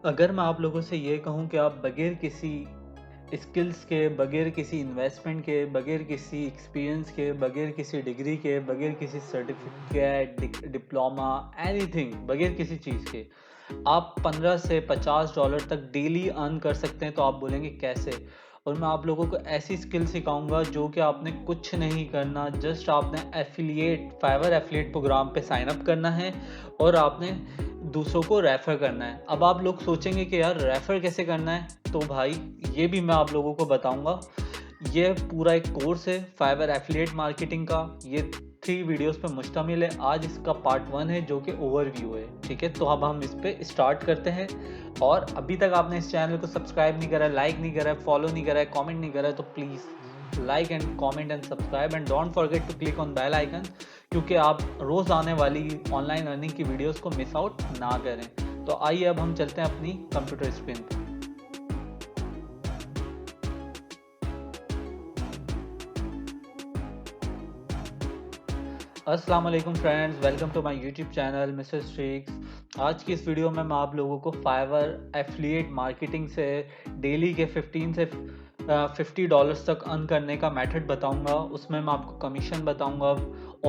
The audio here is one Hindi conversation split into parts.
अगर मैं आप लोगों से ये कहूँ कि आप बगैर किसी स्किल्स के, बगैर किसी इन्वेस्टमेंट के, बगैर किसी एक्सपीरियंस के, बगैर किसी डिग्री के, बगैर किसी सर्टिफिकेट, डिप्लोमा, एनीथिंग, बगैर किसी चीज़ के आप 15 से $50 तक डेली अर्न कर सकते हैं, तो आप बोलेंगे कैसे? और मैं आप लोगों को ऐसी स्किल सिखाऊंगा जो कि आपने कुछ नहीं करना, जस्ट आपने फाइवर एफिलिएट प्रोग्राम पे साइन अप करना है और आपने दूसरों को रेफ़र करना है। अब आप लोग सोचेंगे कि यार रेफ़र कैसे करना है? तो भाई ये भी मैं आप लोगों को बताऊँगा। ये पूरा एक कोर्स है फाइवर एफिलिएट मार्केटिंग का। ये 3 वीडियोज़ पे मुश्तमिल है। आज इसका पार्ट 1 है जो कि ओवरव्यू है, ठीक है? तो अब हम इस पे स्टार्ट करते हैं। और अभी तक आपने इस चैनल को सब्सक्राइब नहीं करा है, लाइक नहीं करा है, फॉलो नहीं करा है, कमेंट नहीं करा है, तो please like and comment and subscribe and don't forget to click on bell icon, क्योंकि आप रोज़ आने वाली ऑनलाइन अर्निंग की वीडियोस को मिस आउट ना करें। तो आइए अब हम चलते हैं अपनी कंप्यूटर स्क्रीन पर। अस्सलाम वालेकुम friends, welcome to my YouTube channel mister Streaks. आज की इस वीडियो में मैं आप लोगों को फाइवर एफिलिएट मार्केटिंग से डेली के 15 से $50 तक अर्न करने का मेथड बताऊंगा। उसमें मैं आपको कमीशन बताऊंगा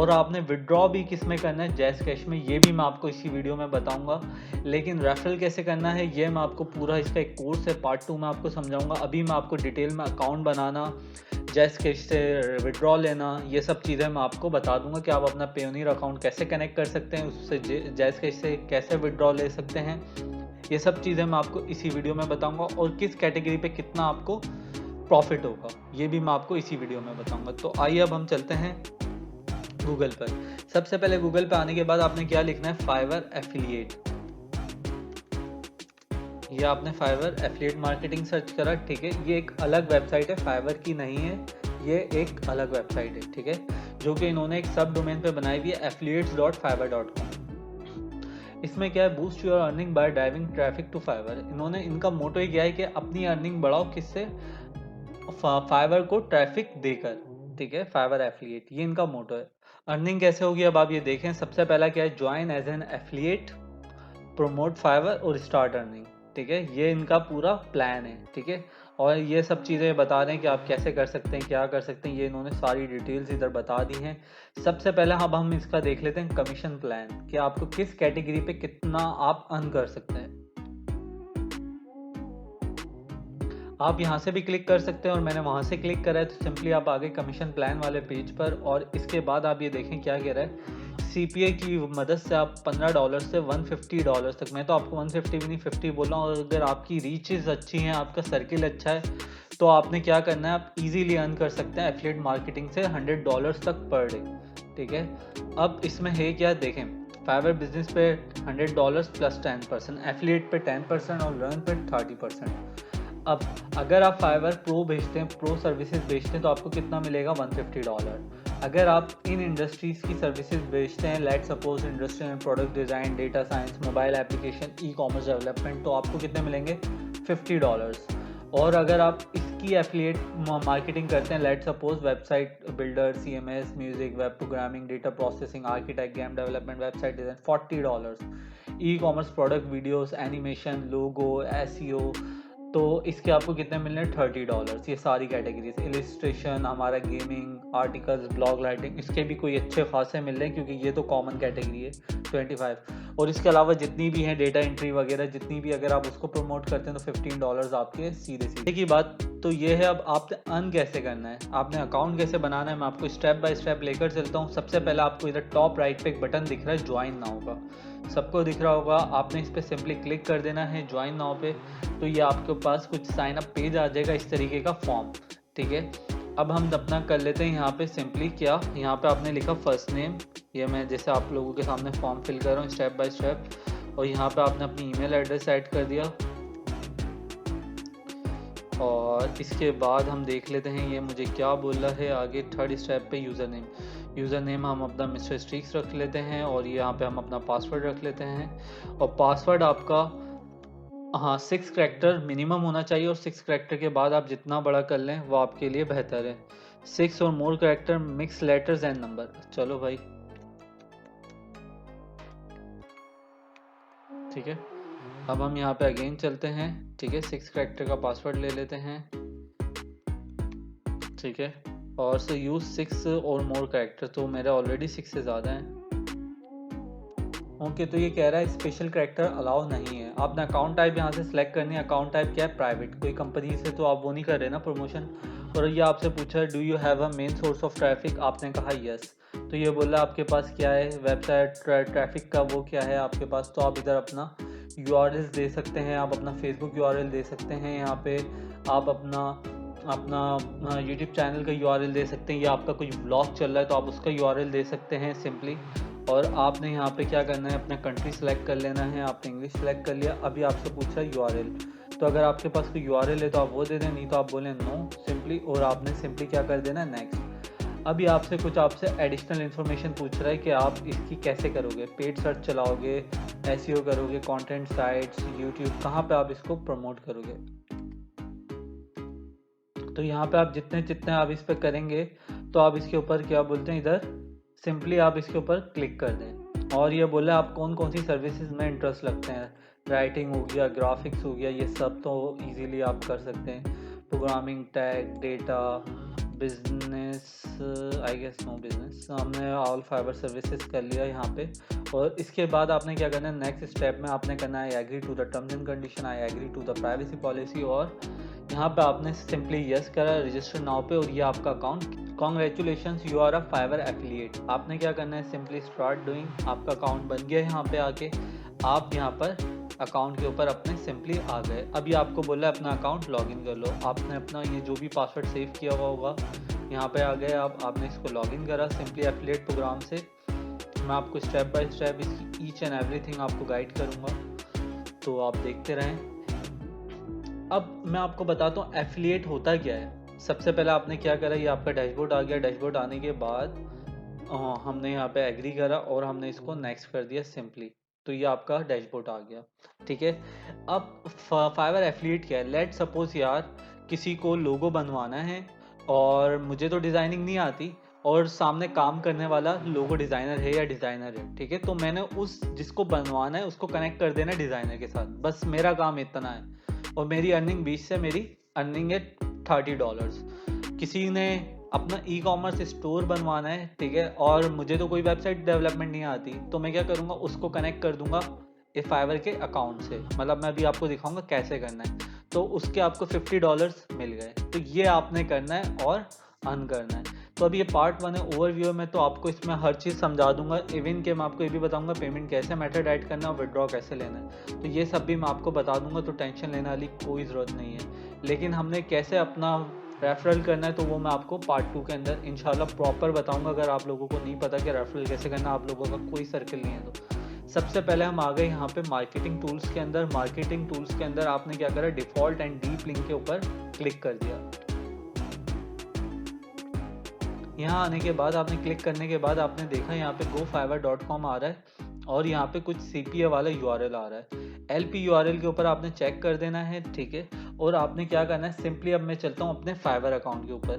और आपने विड्रॉ भी किस में करना है, जैज़ कैश में, ये भी मैं आपको इसी वीडियो में बताऊंगा। लेकिन रेफरल कैसे करना है ये मैं आपको पूरा, इसका एक कोर्स है, पार्ट 2 में आपको समझाऊंगा। अभी मैं आपको डिटेल में अकाउंट बनाना, जैज़ कैश से विड्रॉ लेना, ये सब चीज़ें मैं आपको बता दूंगा कि आप अपना पेयोनियर अकाउंट कैसे कनेक्ट कर सकते हैं, उससे जैज़ कैश से कैसे विड्रॉ ले सकते हैं। ये सब चीज़ें मैं आपको इसी वीडियो में बताऊंगा और किस कैटेगरी पे कितना आपको प्रॉफिट होगा ये भी मैं आपको इसी वीडियो में बताऊंगा। तो आइए अब हम चलते हैं गूगल पर। सबसे पहले गूगल पे आने के बाद आपने क्या लिखना है, फाइवर एफिलिएट। ये आपने फाइवर एफिलिएट मार्केटिंग सर्च करा, ठीक है? ये एक अलग वेबसाइट है, फाइवर की नहीं है, ये एक अलग वेबसाइट है, ठीक है? जो कि इन्होंने एक सब डोमेन पे बनाई हुई है, affiliates.fiverr.com। इसमें क्या है, boost your earning by driving traffic to Fiverr. इन्होंने, इनका मोटो ही क्या है कि अपनी अर्निंग बढ़ाओ, किससे? फाइवर को ट्रैफिक देकर, ठीक है? फाइवर एफिलिएट, ये इनका मोटो है। अर्निंग कैसे होगी अब आप ये देखें। सबसे पहला क्या है, join as an affiliate, promote Fiverr और स्टार्ट अर्निंग, ठीक है? ये इनका पूरा प्लान है, ठीक है? और ये सब चीज़ें बता रहे हैं कि आप कैसे कर सकते हैं, क्या कर सकते हैं, ये इन्होंने सारी डिटेल्स इधर बता दी हैं। सबसे पहले अब हम इसका देख लेते हैं कमीशन प्लान, कि आपको किस कैटेगरी पे कितना आप अर्न कर सकते हैं। आप यहाँ से भी क्लिक कर सकते हैं और मैंने वहाँ से क्लिक करा है, तो सिंपली आप आगे कमीशन प्लान वाले पेज पर। और इसके बाद आप ये देखें क्या कह रहा है, CPA की मदद से आप $15 से $150 तक, मैं तो आपको 150 भी नहीं 50 बोल रहा हूँ। और अगर आपकी रीचेस अच्छी हैं, आपका सर्किल अच्छा है, तो आपने क्या करना है, आप इजीली अर्न कर सकते हैं एफिलिएट मार्केटिंग से $100 तक पर डे, ठीक है? अब इसमें है क्या, देखें, फाइवर बिजनेस पे $100 प्लस 10%, एफिलिएट पे 10% और लर्न पे 30%। अब अगर आप फाइवर प्रो बेचते हैं, प्रो सर्विसेज बेचते हैं, तो आपको कितना मिलेगा, $150। अगर आप इन इंडस्ट्रीज़ की सर्विसेज बेचते हैं, let suppose industry and product design, data science, mobile application, e commerce development, तो आपको कितने मिलेंगे, $50। और अगर आप इसकी एफिलिएट मार्केटिंग करते हैं, let suppose website builder, CMS, music, web programming, data processing, architect, game development, website design, $40। E commerce product, videos, animation, logo, SEO, तो इसके आपको कितने मिलने हैं, $30। ये सारी कैटेगरीज, इलिस्ट्रेशन, हमारा गेमिंग, आर्टिकल्स, ब्लॉग राइटिंग, इसके भी कोई अच्छे खासे मिल रहे हैं, क्योंकि ये तो कॉमन कैटेगरी है, 25। और इसके अलावा जितनी भी हैं, डेटा एंट्री वगैरह जितनी भी, अगर आप उसको प्रमोट करते हैं तो $15 आपके सीधे सीधे की बात। तो ये है, अब आपने अर्न कैसे करना है, आपने अकाउंट कैसे बनाना है, मैं आपको स्टेप बाय स्टेप लेकर चलता हूँ। सबसे पहले आपको इधर टॉप राइट पे एक बटन दिख रहा है, ज्वाइन नाउ का, सबको दिख रहा होगा, आपने इस पर सिंपली क्लिक कर देना है ज्वाइन नाउ पे। तो ये आपके पास कुछ साइन अप पेज आ जाएगा, इस तरीके का फॉर्म, ठीक है? अब हम अपना कर लेते हैं यहाँ पे सिंपली क्या, यहाँ पे आपने लिखा फर्स्ट नेम, ये मैं जैसे आप लोगों के सामने फॉर्म फिल कर रहा हूँ स्टेप बाय स्टेप, और यहाँ पे आपने अपनी ईमेल एड्रेस ऐड कर दिया। और इसके बाद हम देख लेते हैं ये मुझे क्या बोल रहा है आगे। थर्ड स्टेप पे यूज़र नेम हम अपना मिस्टर स्ट्रीक्स रख लेते हैं, और यहाँ पे हम अपना पासवर्ड रख लेते हैं। और पासवर्ड आपका, हाँ, 6 करैक्टर मिनिमम होना चाहिए, और 6 करैक्टर के बाद आप जितना बड़ा कर लें वो आपके लिए बेहतर है। 6 और more character, mix letters and number. चलो भाई, ठीक है? अब हम यहाँ पे अगेन चलते हैं, ठीक है, 6 कैरेक्टर का पासवर्ड ले लेते हैं, ठीक है, और से यूज 6 और मोर कैरेक्टर, तो मेरे ऑलरेडी 6 से ज़्यादा हैं। ओके, तो ये कह रहा है स्पेशल कैरेक्टर अलाउ नहीं है। आपने अकाउंट टाइप यहाँ से सिलेक्ट करनी है। अकाउंट टाइप क्या है? प्राइवेट। कोई कंपनी से तो आप वो नहीं कर रहे ना प्रमोशन। और ये आपसे पूछा है do you have a main source of traffic, आपने कहा यस। तो ये बोला आपके पास क्या है वेबसाइट ट्रैफिक का, वो क्या है आपके पास। तो आप इधर अपना यूआरएल दे सकते हैं, आप अपना फेसबुक यूआरएल दे सकते हैं, यहाँ पे आप अपना अपना यूट्यूब चैनल का यूआरएल दे सकते हैं, या आपका कोई ब्लॉग चल रहा है तो आप उसका यूआरएल दे सकते हैं सिंपली। और आपने यहाँ पे क्या करना है, अपना कंट्री सेलेक्ट कर लेना है। आपने इंग्लिश सेलेक्ट कर लिया। अभी आपसे पूछा यूआरएल, तो अगर आपके पास कोई यूआरएल है तो आप वो दे दें, नहीं तो आप बोलें नो सिंपली, और आपने सिंपली क्या कर देना है, नेक्स्ट। अभी आपसे एडिशनल इन्फॉर्मेशन पूछ रहा है कि आप इसकी कैसे करोगे, पेड सर्च चलाओगे, एसईओ करोगे, कंटेंट साइट्स, यूट्यूब, कहाँ पे आप इसको प्रमोट करोगे। तो यहाँ पे आप जितने जितने आप इस पर करेंगे तो आप इसके ऊपर क्या बोलते हैं, इधर सिंपली आप इसके ऊपर क्लिक कर दें। और ये बोला आप कौन कौन सी सर्विसेज में इंटरेस्ट लगते हैं, राइटिंग हो गया, ग्राफिक्स हो गया, ये सब तो इजीली आप कर सकते हैं। Programming, tag, data, business, I guess no business, हमने ऑल फाइबर सर्विसेज कर लिया यहाँ पे। और इसके बाद आपने क्या करना है, नेक्स्ट स्टेप में आपने करना है I agree to the terms and condition, I agree to the privacy policy, और यहाँ पे आपने सिंपली यस करा रजिस्टर नाउ पे, और ये आपका account, congratulations you are a Fiverr affiliate. आपने क्या करना है, सिंपली स्टार्ट डूइंग, आपका अकाउंट बन गया। यहाँ पे आके आप यहाँ पर अकाउंट के ऊपर अपने सिंपली आ गए। अभी आपको बोला है अपना अकाउंट लॉगिन कर लो। आपने अपना ये जो भी पासवर्ड सेव किया हुआ होगा यहाँ पे आ गए आप, आपने इसको लॉगिन करा सिंपली एफिलिएट प्रोग्राम से। मैं आपको स्टेप बाय स्टेप इसकी ईच एंड एवरीथिंग आपको गाइड करूँगा, तो आप देखते रहें। अब मैं आपको बताता हूँ एफिलिएट होता क्या है। सबसे पहले आपने क्या करा, ये आपका डैशबोर्ड आ गया। डैशबोर्ड आने के बाद हमने यहाँ पे एग्री करा और हमने इसको नेक्स्ट कर दिया सिंपली, तो ये आपका डैशबोर्ड आ गया, ठीक है। अब फाइवर एफिलिएट क्या है, लेट सपोज यार किसी को लोगो बनवाना है और मुझे तो डिज़ाइनिंग नहीं आती, और सामने काम करने वाला लोगो डिज़ाइनर है या डिज़ाइनर है, ठीक है। तो मैंने उस जिसको बनवाना है उसको कनेक्ट कर देना डिज़ाइनर के साथ, बस मेरा काम इतना है। और मेरी अर्निंग 20 से मेरी अर्निंग है $30। किसी ने अपना ई कॉमर्स स्टोर बनवाना है, ठीक है, और मुझे तो कोई वेबसाइट डेवलपमेंट नहीं आती, तो मैं क्या करूँगा, उसको कनेक्ट कर दूंगा इस फाइवर के अकाउंट से। मतलब मैं अभी आपको दिखाऊंगा कैसे करना है। तो उसके आपको $50 मिल गए। तो ये आपने करना है और अर्न करना है। तो अभी ये पार्ट 1 है ओवरव्यू में, तो आपको इसमें हर चीज़ समझा दूंगा। इवन के मैं आपको ये भी बताऊंगा पेमेंट कैसे मेथड ऐड करना है और विड्रॉ कैसे लेना है, तो ये सब भी मैं आपको बता दूंगा। तो टेंशन लेने वाली कोई ज़रूरत नहीं है। लेकिन हमने कैसे अपना रेफरल करना है तो वो मैं आपको पार्ट 2 के अंदर इंशाल्लाह प्रॉपर बताऊंगा। अगर आप लोगों को नहीं पता कि रेफरल कैसे करना, आप लोगों का कोई सर्कल नहीं है, तो सबसे पहले हम आ गए यहाँ पे मार्केटिंग टूल्स के अंदर। मार्केटिंग टूल्स के अंदर आपने क्या करा, डिफॉल्ट एंड डीप लिंक के ऊपर क्लिक कर दिया। यहाँ आने के बाद आपने क्लिक करने के बाद आपने देखा यहाँ पे gofiverr.com आ रहा है और यहाँ पे कुछ CPA वाला URL आ रहा है। LP URL के ऊपर आपने चेक कर देना है, ठीक है। और आपने क्या करना है, सिंपली अब मैं चलता हूँ अपने फाइवर अकाउंट के ऊपर।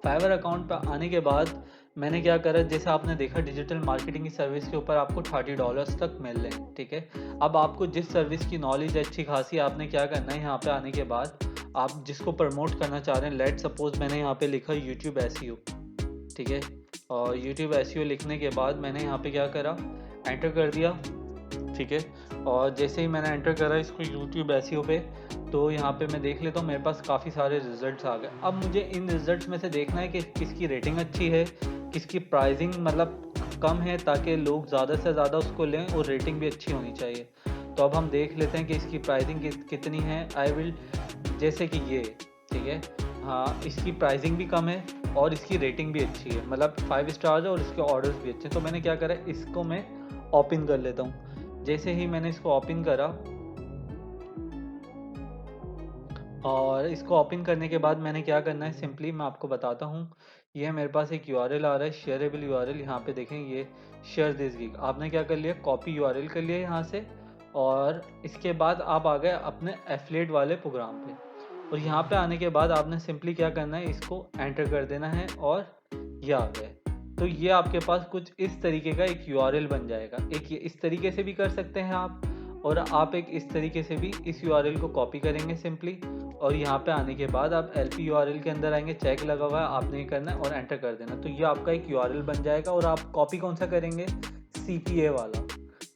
फाइवर अकाउंट पर आने के बाद मैंने क्या करा, जैसे आपने देखा डिजिटल मार्केटिंग की सर्विस के ऊपर आपको $30 तक मिल रहे हैं, ठीक है। अब आपको जिस सर्विस की नॉलेज अच्छी खासी, आपने क्या करना है, यहाँ पे आने के बाद आप जिसको प्रमोट करना चाह रहे हैं, लेट सपोज मैंने यहाँ पे लिखा यूट्यूब SEO, ठीक है। और यूट्यूब SEO लिखने के बाद मैंने यहाँ पे क्या करा, एंटर कर दिया, ठीक है। और जैसे ही मैंने एंटर करा इसको यूट्यूब SEO पे, तो यहाँ पे मैं देख लेता हूँ मेरे पास काफ़ी सारे रिजल्ट्स आ गए। अब मुझे इन रिजल्ट्स में से देखना है कि किसकी रेटिंग अच्छी है, किसकी प्राइसिंग मतलब कम है, ताकि लोग ज़्यादा से ज़्यादा उसको लें, और रेटिंग भी अच्छी होनी चाहिए। तो अब हम देख लेते हैं कि इसकी प्राइसिंग कितनी है। आई विल, जैसे कि ये, ठीक है, हाँ इसकी प्राइसिंग भी कम है और इसकी रेटिंग भी अच्छी है, मतलब 5 स्टार है और इसके ऑर्डर्स भी अच्छे हैं। तो मैंने क्या करा, इसको मैं ओपन कर लेता हूँ। जैसे ही मैंने इसको ओपन करा, और इसको ओपन करने के बाद मैंने क्या करना है, सिंपली मैं आपको बताता हूँ। ये मेरे पास एक URL आ रहा है, शेयरेबल URL। यहाँ पे देखें ये शेयर दिस गिग, आपने क्या कर लिया, कॉपी URL कर लिया यहाँ से। और इसके बाद आप आ गए अपने एफिलिएट वाले प्रोग्राम पे, और यहाँ पे आने के बाद आपने सिंपली क्या करना है, इसको एंटर कर देना है, और ये आ गए। तो ये आपके पास कुछ इस तरीके का एक URL बन जाएगा। एक ये इस तरीके से भी कर सकते हैं आप, और आप एक इस तरीके से भी इस यूआरएल को कॉपी करेंगे सिंपली, और यहाँ पे आने के बाद आप एलपी यूआरएल के अंदर आएंगे, चेक लगा हुआ है, आपने ये करना है और एंटर कर देना। तो ये आपका एक यूआरएल बन जाएगा। और आप कॉपी कौन सा करेंगे, सीपीए वाला।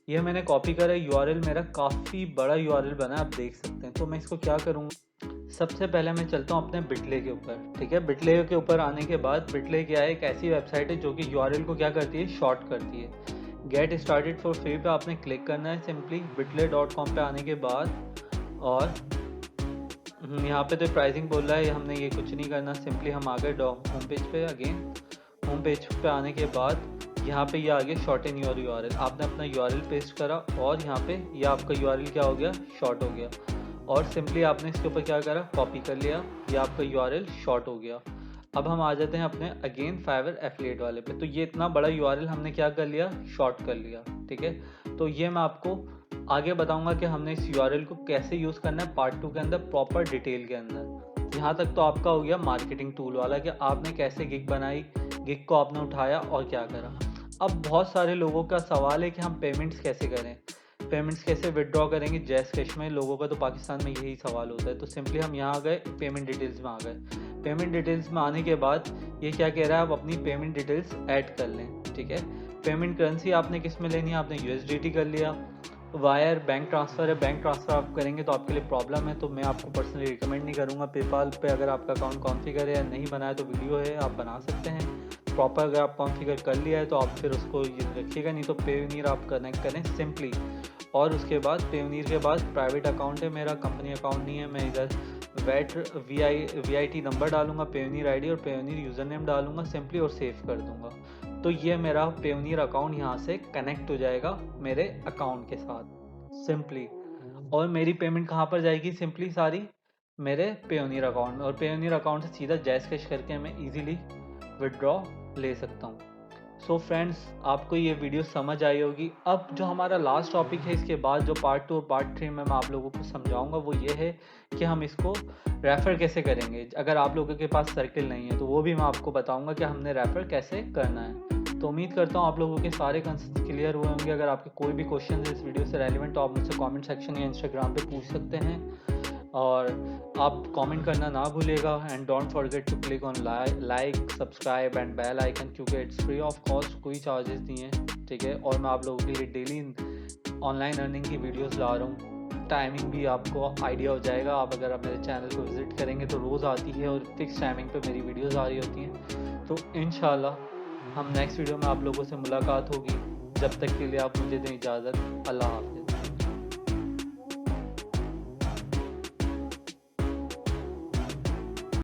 ये मैंने कॉपी करा, यूआरएल मेरा काफ़ी बड़ा यूआरएल बना है, आप देख सकते हैं। तो मैं इसको क्या करूँगा, सबसे पहले मैं चलता हूँ अपने बिटले के ऊपर, ठीक है। बिटले के ऊपर आने के बाद, बिटले क्या है, एक ऐसी वेबसाइट है जो कि यूआरएल को क्या करती है, शॉर्ट करती है। गेट स्टार्टेड फॉर फ्री पे आपने क्लिक करना है सिंपली, bitlay.com पे आने के बाद। और यहाँ पे तो प्राइसिंग बोल रहा है, हमने ये कुछ नहीं करना, सिंपली हम आ गए होम पेज पे। अगेन होम पेज पे आने के बाद यहाँ पे ये आ गया शॉर्टन योर यूआरएल। आपने अपना यूआरएल पेस्ट करा और यहाँ पे ये आपका यूआरएल क्या हो गया, शॉर्ट हो गया। और सिंपली आपने इसके ऊपर क्या करा, कॉपी कर लिया, ये आपका यूआरएल शॉर्ट हो गया। अब हम आ जाते हैं अपने अगेन फाइवर एफिलिएट वाले पे। तो ये इतना बड़ा यूआरएल हमने क्या कर लिया, शॉर्ट कर लिया, ठीक है। तो ये मैं आपको आगे बताऊंगा कि हमने इस यूआरएल को कैसे यूज़ करना है पार्ट 2 के अंदर, प्रॉपर डिटेल के अंदर। यहाँ तक तो आपका हो गया मार्केटिंग टूल वाला, कि आपने कैसे गिग बनाई, गिग को आपने उठाया और क्या करा। अब बहुत सारे लोगों का सवाल है कि हम पेमेंट्स कैसे करें, पेमेंट्स कैसे विड्रॉ करेंगे जैस कैश में। लोगों का तो पाकिस्तान में यही सवाल होता है। तो सिंपली हम यहाँ आ गए, पेमेंट डिटेल्स में आ गए। पेमेंट डिटेल्स में आने के बाद ये क्या कह रहा है, आप अपनी पेमेंट डिटेल्स ऐड कर लें, ठीक है। पेमेंट करेंसी आपने किस में लेनी है, आपने यूएसडीटी कर लिया। वायर बैंक ट्रांसफ़र है, बैंक ट्रांसफ़र आप करेंगे तो आपके लिए प्रॉब्लम है, तो मैं आपको पर्सनली रिकमेंड नहीं करूँगा। पेपाल पे अगर आपका अकाउंट कॉन्फ़िगर है या नहीं बनाया तो वीडियो है, आप बना सकते हैं प्रॉपर। अगर आप कॉन्फ़िगर कर लिया है तो आप फिर उसको रखिएगा, नहीं तो पेवनीर आप कनेक्ट करें सिंपली। और उसके बाद पेवनीर के बाद प्राइवेट अकाउंट है मेरा, कंपनी अकाउंट नहीं है। मैं इधर वैट वीआईटी नंबर डालूंगा, पेवनीर आईडी और पेवनीर यूज़र नेम डालूंगा सिंपली और सेव कर दूंगा। तो ये मेरा पेवनीर अकाउंट यहाँ से कनेक्ट हो जाएगा मेरे अकाउंट के साथ सिंपली। और मेरी पेमेंट कहाँ पर जाएगी, सिंपली सारी मेरे पेवनीर अकाउंट में। और पेवनीर अकाउंट से सीधा जैस कैश करके मैं इजीली विड्रॉ ले सकता हूँ। सो फ्रेंड्स, आपको ये वीडियो समझ आई होगी। अब जो हमारा लास्ट टॉपिक है, इसके बाद जो पार्ट 2 और पार्ट 3 में मैं आप लोगों को समझाऊंगा वो ये है कि हम इसको रेफ़र कैसे करेंगे। अगर आप लोगों के पास सर्किल नहीं है तो वो भी मैं आपको बताऊंगा कि हमने रेफ़र कैसे करना है। तो उम्मीद करता हूँ आप लोगों के सारे कंसेप्ट क्लियर हुए होंगे। अगर आपके कोई भी क्वेश्चन है इस वीडियो से रेलिवेंट तो आप मुझसे कमेंट सेक्शन या इंस्टाग्राम पे पूछ सकते हैं। और आप कमेंट करना ना भूलिएगा। And don't forget to click on like, subscribe and bell icon, क्योंकि इट्स फ्री ऑफ कॉस्ट, कोई चार्जेस नहीं है, ठीक है। और मैं आप लोगों के लिए डेली ऑनलाइन अर्निंग की वीडियोस ला रहा हूँ। टाइमिंग भी आपको आइडिया हो जाएगा, आप अगर आप मेरे चैनल को विज़िट करेंगे तो रोज़ आती है और फिक्स टाइमिंग पे मेरी वीडियोस आ रही होती हैं। तो इंशाल्लाह हम नेक्स्ट वीडियो में आप लोगों से मुलाकात होगी। जब तक के लिए आप मुझे दें इजाज़त। अल्लाह हाफ़िज़।